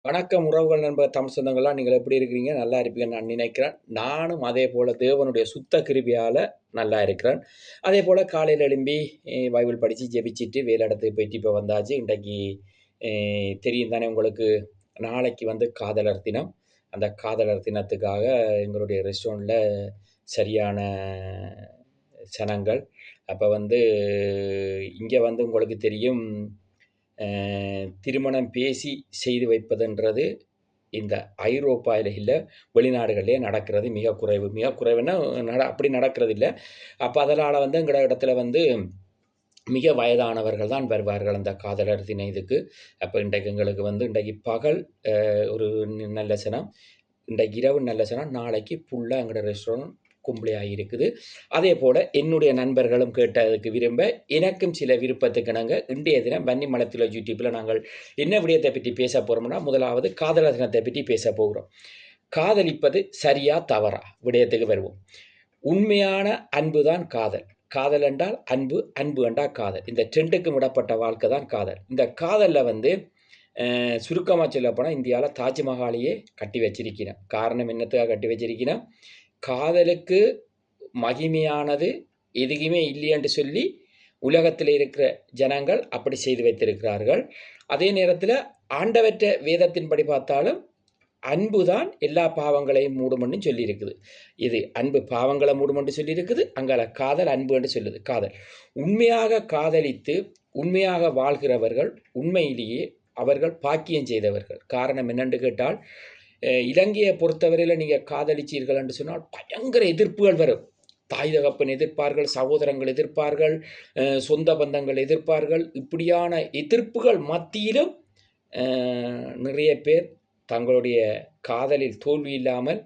வணக்கம் உறவுகள் நண்பர் தமிழ் சொந்தங்கள்லாம் நீங்கள் எப்படி இருக்கிறீங்க? நல்லா இருப்பீங்கன்னு நான் நினைக்கிறேன். நானும் அதே போல தேவனுடைய சுத்த கிருபையால நல்லா இருக்கிறேன். அதே போல காலையில எழும்பி பைபிள் படிச்சு ஜெபிச்சுட்டு வேலை இடத்துக்கு போயிட்டு இப்போ வந்தாச்சு. இன்றைக்கு அ தெரியும் தானே உங்களுக்கு, நாளைக்கு வந்து காதலர் தினம். அந்த காதலர் தினத்துக்காக எங்களுடைய ரெஸ்டாரண்ட்ல சரியான சனங்கள். அப்ப வந்து இங்க வந்து உங்களுக்கு தெரியும், அ திருமணம் பேசி செய்து வைப்பதுன்றது இந்த ஐரோப்பால இல்ல, வெளிநாடுகள்லயே நடக்கிறது மிக குறைவு. மிக குறைவுன்னா அப்படி நடக்கிறது இல்ல. அப்ப அதனால வந்து எங்கட இடத்துல வந்து மிக வயதானவர்கள் தான் வருவார்கள் அந்த காதலர் தின இதுக்கு. அப்ப இன்றைக்கு எங்களுக்கு வந்து இன்றைக்கு பகல் ஒரு நல்ல சனம். இன்றைக்கு இரவு நல்ல சனம். நாளைக்கு ஃபுல்லா எங்கட ரெஸ்டாரண்ட் கும்பலையா இருக்குது. அதேபோல என்னுடைய நண்பர்களும் கேட்டதுக்கு விரும்ப, எனக்கும் சில விருப்பத்துக்கு இணங்க இன்றைய தினம் வன்னி மலத்தில யூடியூப்ல நாங்கள் என்ன விடயத்தை பற்றி பேச போறோம்னா, முதலாவது காதலர் தினத்தை பற்றி பேச போகிறோம். காதலிப்பது சரியா? தவறா? விடயத்துக்கு வருவோம். உண்மையான அன்பு தான் காதல். காதல் என்றால் அன்பு, அன்பு என்றால் காதல். இந்த 2க்கும் விடப்பட்ட வாழ்க்கை தான் காதல். இந்த காதல்ல வந்து சுருக்கமா சொல்லப்போனா இந்தியால தாஜ்மஹாலையே கட்டி வச்சிருக்கிறேன். காரணம் என்னத்துக்காக கட்டி வச்சிருக்கிறேன்? காதலுக்கு மகிமையானது எதுவுமே இல்லையென்று சொல்லி உலகத்தில் இருக்கிற ஜனங்கள் அப்படி செய்து வைத்திருக்கிறார்கள். அதே நேரத்தில ஆண்டவற்ற வேதத்தின்படி பார்த்தாலும் அன்புதான் எல்லா பாவங்களையும் மூடும்னு சொல்லியிருக்குது. இது அன்பு பாவங்களை மூடும்னு சொல்லியிருக்குது. அங்கால காதல் அன்பு என்று சொல்லுது. காதல் உண்மையாக காதலித்து உண்மையாக வாழ்கிறவர்கள் உண்மையிலேயே அவர்கள் பாக்கியம் செய்தவர்கள். காரணம் என்னென்று கேட்டால், இலங்கையை பொறுத்தவரையில் நீங்கள் காதலிச்சீர்கள் என்று சொன்னால் பயங்கர எதிர்ப்புகள் வரும். தாய் தகப்பன் எதிர்ப்பார்கள், சகோதரங்கள் எதிர்ப்பார்கள், சொந்த பந்தங்கள் எதிர்ப்பார்கள். இப்படியான எதிர்ப்புகள் மத்தியிலும் நிறைய பேர் தங்களுடைய காதலில் தோல்வி இல்லாமல்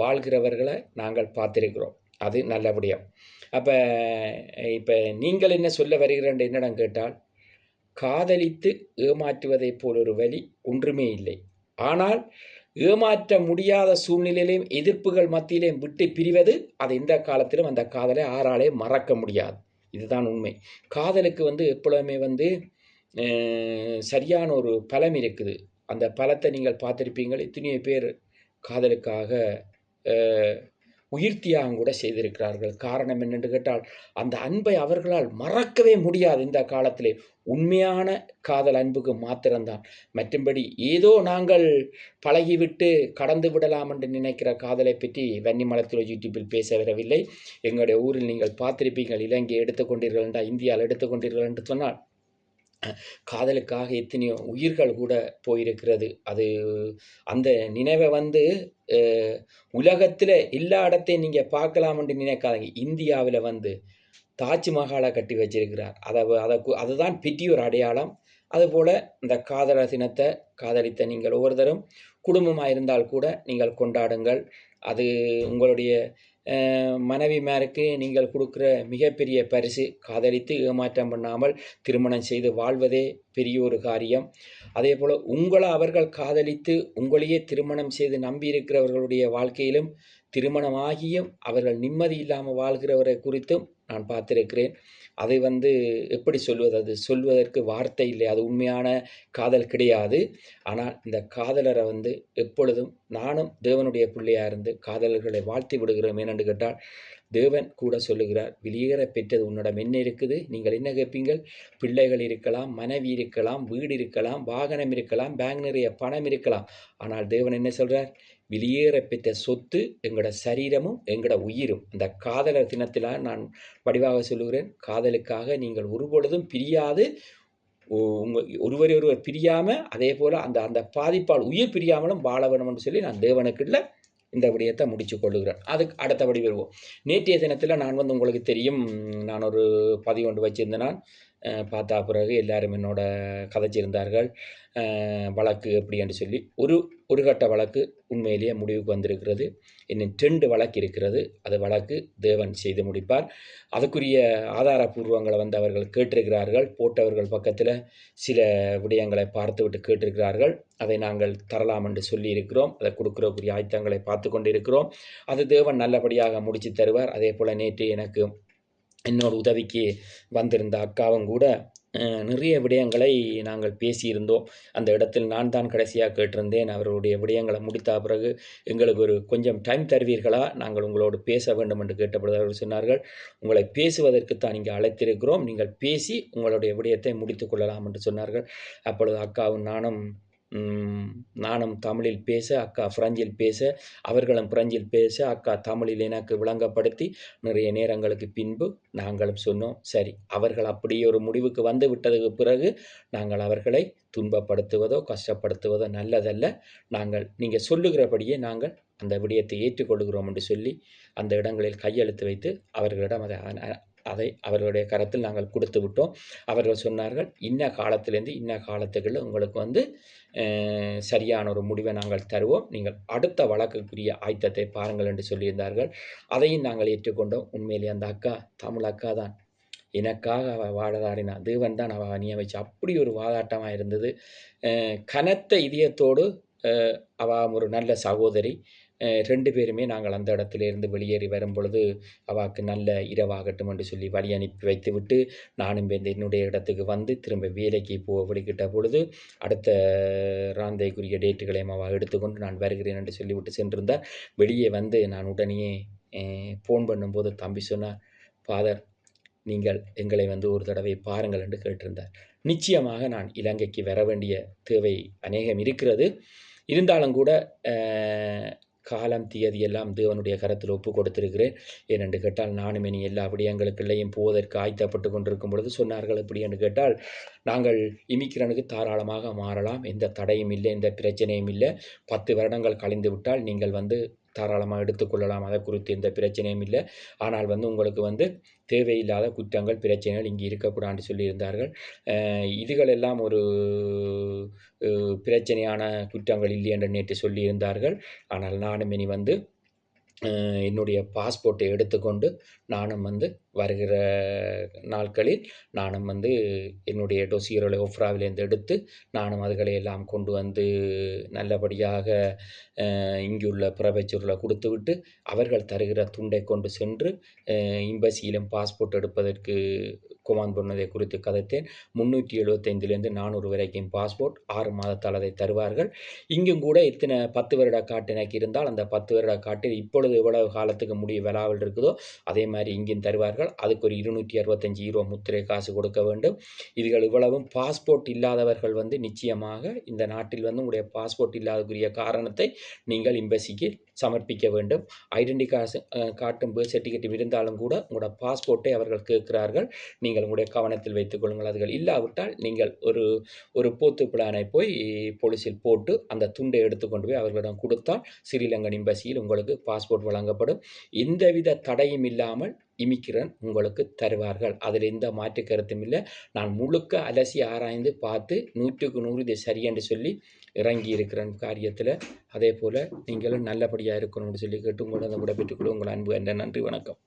வாழ்கிறவர்களை நாங்கள் பார்த்திருக்கிறோம். அது நல்ல விடயம். அப்ப இப்ப நீங்கள் என்ன சொல்ல வருகிறேன் என்னிடம் கேட்டால், காதலித்து ஏமாற்றுவதைப் போல் ஒரு வழி ஒன்றுமே இல்லை. ஆனால் ஏமாற்ற முடியாத சூழ்நிலையிலும் எதிர்ப்புகள் மத்தியிலும் விட்டு பிரிவது, அது எந்த காலத்திலும் அந்த காதலை ஆராலே மறக்க முடியாது. இதுதான் உண்மை. காதலுக்கு வந்து எப்பொழுதுமே வந்து சரியான ஒரு பலம் இருக்குது. அந்த பலத்தை நீங்கள் பார்த்திருப்பீங்கள். எத்தனையோ பேர் காதலுக்காக உயிர் தியாகம் கூட செய்திருக்கிறார்கள். காரணம் என்னென்று கேட்டால், அந்த அன்பை அவர்களால் மறக்கவே முடியாது இந்த காலத்திலே. உண்மையான காதல் அன்புக்கு மாத்திரம்தான். மற்றும்படி ஏதோ நாங்கள் பழகிவிட்டு கடந்து விடலாம் என்று நினைக்கிற காதலை பற்றி வன்னி மலத்திலோ யூடியூப்பில் பேச வரவில்லை. எங்களுடைய ஊரில் நீங்கள் பார்த்திருப்பீர்கள், இலங்கை எடுத்துக்கொண்டீர்கள் என்றால், இந்தியாவில் எடுத்துக்கொண்டீர்கள் என்று சொன்னால், காதலுக்காக எத்தனையோ உயிர்கள் கூட போயிருக்கிறது. அது அந்த நினைவை வந்து உலகத்தில் எல்லா இடத்தையும் நீங்கள் பார்க்கலாம் என்று நினைக்காதீங்க. இந்தியாவில் வந்து தாஜ்மஹாலை கட்டி வச்சிருக்கிறார். அதுதான் பெரிய ஒரு அடையாளம். அதுபோல் இந்த காதலர் தினத்தை காதலித்த நீங்கள் ஒவ்வொருத்தரும் குடும்பமாக இருந்தால் கூட நீங்கள் கொண்டாடுங்கள். அது உங்களுடைய மனைவிமாருக்கு நீங்கள் கொடுக்குற மிகப்பெரிய பரிசு. காதலித்து ஏமாற்றம் பண்ணாமல் திருமணம் செய்து வாழ்வதே பெரிய ஒரு காரியம். அதேபோல் உங்களை அவர்கள் காதலித்து உங்களையே திருமணம் செய்து நம்பியிருக்கிறவர்களுடைய வாழ்க்கையிலும் திருமணமாகியும் அவர்கள் நிம்மதி இல்லாமல் வாழ்கிறவரை குறித்தும் நான் பார்த்திருக்கிறேன். அதை வந்து எப்படி சொல்வது? அது சொல்வதற்கு வார்த்தை இல்லை. அது உண்மையான காதல் கிடையாது. ஆனால் இந்த காதலரை வந்து எப்பொழுதும் நானும் தேவனுடைய பிள்ளையா இருந்து காதலர்களை வாழ்த்தி விடுகிறோம். ஏனென்று கேட்டால், தேவன் கூட சொல்லுகிறார், வெளியேற பெற்றது உன்னிடம் என்ன இருக்குது? நீங்கள் என்ன கேட்பீங்கள்? பிள்ளைகள் இருக்கலாம், மனைவி இருக்கலாம், வீடு இருக்கலாம், வாகனம் இருக்கலாம், பேங்க் நிறைய பணம் இருக்கலாம். ஆனால் தேவன் என்ன சொல்றார்? வெளியேற பெற்ற சொத்து எங்களோட சரீரமும் எங்களோட உயிரும். அந்த காதலர் தினத்தில் நான் வடிவாக சொல்லுகிறேன், காதலுக்காக நீங்கள் ஒருபொழுதும் பிரியாது, ஒருவரை ஒருவர் பிரியாமல், அதே போல் அந்த அந்த பாதிப்பால் உயிர் பிரியாமலும் வாழ வேணும் என்று சொல்லி நான் தேவனுக்குள்ள இந்த விடயத்தை முடிச்சு கொள்ளுகிறேன். அதுக்கு அடுத்தபடி வருவோம். நேற்றைய தினத்தில் நான் வந்து உங்களுக்கு தெரியும், நான் ஒரு பதிவு ஒன்று வச்சிருந்தேன். நான் பார்த்தா பிறகு எல்லாரும் என்னோட கதைச்சிருந்தார்கள். வழக்கு எப்படி என்று சொல்லி ஒரு கட்ட வழக்கு உண்மையிலேயே முடிவுக்கு வந்திருக்கிறது. இன்னும் 2 வழக்கு இருக்கிறது. அது வழக்கு தேவன் செய்து முடிப்பார். அதுக்குரிய ஆதாரபூர்வங்களை வந்து அவர்கள் கேட்டிருக்கிறார்கள். போட்டவர்கள் பக்கத்தில் சில விடயங்களை பார்த்துவிட்டு கேட்டிருக்கிறார்கள். அதை நாங்கள் தரலாம் என்று சொல்லியிருக்கிறோம். அதை கொடுக்குறக்குரிய ஆயத்தங்களை பார்த்து கொண்டிருக்கிறோம். அது தேவன் நல்லபடியாக முடித்து தருவார். அதே போல் நேற்று எனக்கு என்னோட உதவிக்கு வந்திருந்த அக்காவும் கூட நிறைய விடயங்களை நாங்கள் பேசியிருந்தோம். அந்த இடத்தில் நான் தான் கடைசியாக கேட்டிருந்தேன். அவர்களுடைய விடயங்களை முடித்த பிறகு எங்களுக்கு ஒரு கொஞ்சம் டைம் தருவீர்களா? நாங்கள் உங்களோடு பேச வேண்டும் என்று கேட்டபொழுது அவர்கள் சொன்னார்கள், உங்களை பேசுவதற்குத்தான் இங்கே அழைத்திருக்கிறோம். நீங்கள் பேசி உங்களுடைய விடயத்தை முடித்துக் கொள்ளலாம் என்று சொன்னார்கள். அப்பொழுது அக்காவும் நானும் தமிழில் பேச, அக்கா பிரெஞ்சில் பேச, அவர்களும் பிரெஞ்சில் பேச, அக்கா தமிழில் எனக்கு விளங்கப்படுத்தி நிறைய நேரங்களுக்கு பின்பு நாங்களும் சொன்னோம், சரி அவர்கள் அப்படியே ஒரு முடிவுக்கு வந்து விட்டதுக்கு பிறகு நாங்கள் அவர்களை துன்பப்படுத்துவதோ கஷ்டப்படுத்துவதோ நல்லதல்ல. நீங்கள் சொல்லுகிறபடியே நாங்கள் அந்த விடயத்தை ஏற்றுக்கொள்கிறோம் என்று சொல்லி அந்த இடங்களில் கையெழுத்து வைத்து அவர்களிடம் அதை அவர்களுடைய கரத்தில் நாங்கள் கொடுத்து விட்டோம். அவர்கள் சொன்னார்கள், இன்ன காலத்திலேருந்து இன்ன காலத்துக்குள்ள உங்களுக்கு சரியான ஒரு முடிவை நாங்கள் தருவோம். நீங்கள் அடுத்த வழக்குக்குரிய ஆயத்தத்தை பாருங்கள் என்று சொல்லியிருந்தார்கள். அதையும் நாங்கள் ஏற்றுக்கொண்டோம். உண்மையிலே அந்த அக்கா தமிழ் அக்கா தான். எனக்காக அவள் வாழதாடினா தேவன் தான் அவள் நியமிச்சு. அப்படி ஒரு வாதாட்டமாக இருந்தது. கனத்த இதயத்தோடு அவள் ஒரு நல்ல சகோதரி. 2 பேருமே நாங்கள் அந்த இடத்திலிருந்து வெளியேறி வரும் பொழுது அவாக்கு நல்ல இரவாகட்டும் என்று சொல்லி வழி அனுப்பி வைத்துவிட்டு நானும் என்னுடைய இடத்துக்கு வந்து திரும்ப வேலைக்கு வெளிக்கிட்ட பொழுது அடுத்த ராந்தைக்குரிய டேட்டுகளையும் அவள் எடுத்துக்கொண்டு நான் வருகிறேன் என்று சொல்லிவிட்டு சென்றிருந்தார். வெளியே வந்து நான் உடனே ஃபோன் பண்ணும்போது தம்பி சொன்னார், ஃபாதர் நீங்கள் எங்களை ஒரு தடவை பாருங்கள் என்று கேட்டிருந்தார். நிச்சயமாக நான் இலங்கைக்கு வர வேண்டிய தேவை அநேகம் இருக்கிறது. இருந்தாலும் கூட காலம் தியதி எல்லாம் தேவனுடைய கரத்தில் ஒப்பு கொடுத்திருக்கிறேன். ஏனென்று கேட்டால் நானும் இனி எல்லா விடயங்களுக்குள்ளேயும் போவதற்கு ஆயத்தப்பட்டு கொண்டிருக்கும் பொழுது சொன்னார்கள், எப்படி என்று கேட்டால், நாங்கள் இமிக்கிரனுக்கு தாராளமாக மாறலாம், எந்த தடையும் இல்லை, எந்த பிரச்சனையும் இல்லை. 10 வருடங்கள் கழிந்து விட்டால் நீங்கள் தாராளமாக எடுத்துக்கொள்ளலாம், அதை குறித்து எந்த பிரச்சனையும் இல்லை. ஆனால் உங்களுக்கு தேவையில்லாத குற்றங்கள் பிரச்சனைகள் இங்கே இருக்கக்கூடாதுன்னு சொல்லியிருந்தார்கள். இதுகளெல்லாம் ஒரு பிரச்சனையான குற்றங்கள் இல்லை என்று நேற்று சொல்லியிருந்தார்கள். ஆனால் நானும் இனி என்னுடைய பாஸ்போர்ட்டை எடுத்துக்கொண்டு நானும் வருகிற நாட்களில் நானும் என்னுடைய டொசியர்களை ஒஃப்ராவிலேருந்து எடுத்து நானும் அதுகளை எல்லாம் கொண்டு நல்லபடியாக இங்குள்ள பிரபச்சூரில் கொடுத்துவிட்டு அவர்கள் தருகிற துண்டை கொண்டு சென்று எம்பசியிலும் பாஸ்போர்ட் எடுப்பதற்கு கொமாண்ட் பண்ணதை குறித்து கதைத்தேன். 375 400 வரைக்கும் பாஸ்போர்ட் 6 மாதத்தால் அதை தருவார்கள். இங்கும் கூட இத்தனை 10 வருட காட்டு எனக்கு இருந்தால் அந்த 10 வருட காட்டில் இப்பொழுது எவ்வளவு காலத்துக்கு முடிய விளாவல் இருக்குதோ அதே மாதிரி இங்கும் தருவார்கள். அதுக்கு ஒரு 265 யூரோ முத்திரை காசு கொடுக்க வேண்டும். இதுகள் இவ்வளவும் பாஸ்போர்ட் இல்லாதவர்கள் நிச்சயமாக இந்த நாட்டில் உங்களுடைய பாஸ்போர்ட் இல்லாதக்குரிய காரணத்தை நீங்கள் எம்பசிக்கு சமர்ப்பிக்க வேண்டும். ஐடென்டி கார்டும் பர்த் சர்டிஃபிகேட்டும் இருந்தாலும் கூட உங்களோட பாஸ்போர்ட்டை அவர்கள் கேட்கிறார்கள். நீங்கள் உங்களுடைய கவனத்தில் வைத்துக் கொள்ளுங்கள். அதுகள் இல்லாவிட்டால் நீங்கள் ஒரு போத்து பிளானை போய் போலீஸில் போட்டு அந்த துண்டை எடுத்துக்கொண்டு போய் அவர்களிடம் கொடுத்தால் ஸ்ரீலங்கன் எம்பசியில் உங்களுக்கு பாஸ்போர்ட் வழங்கப்படும். எந்தவித தடையும் இல்லாமல் இமிக்கிரன் உங்களுக்கு தருவார்கள். அதில் எந்த மாற்று கருத்தும் இல்லை. நான் முழுக்க அலசி ஆராய்ந்து பார்த்து 100க்கு 100 இதை சரியென்று சொல்லி இறங்கி இருக்கிறேன் காரியத்தில். அதே போல் நீங்களும் நல்லபடியாக இருக்கணும்னு சொல்லி கேட்டு உங்களோட விடைபெற்றுக்கொள்ள உங்கள் அன்பு என்ற நன்றி, வணக்கம்.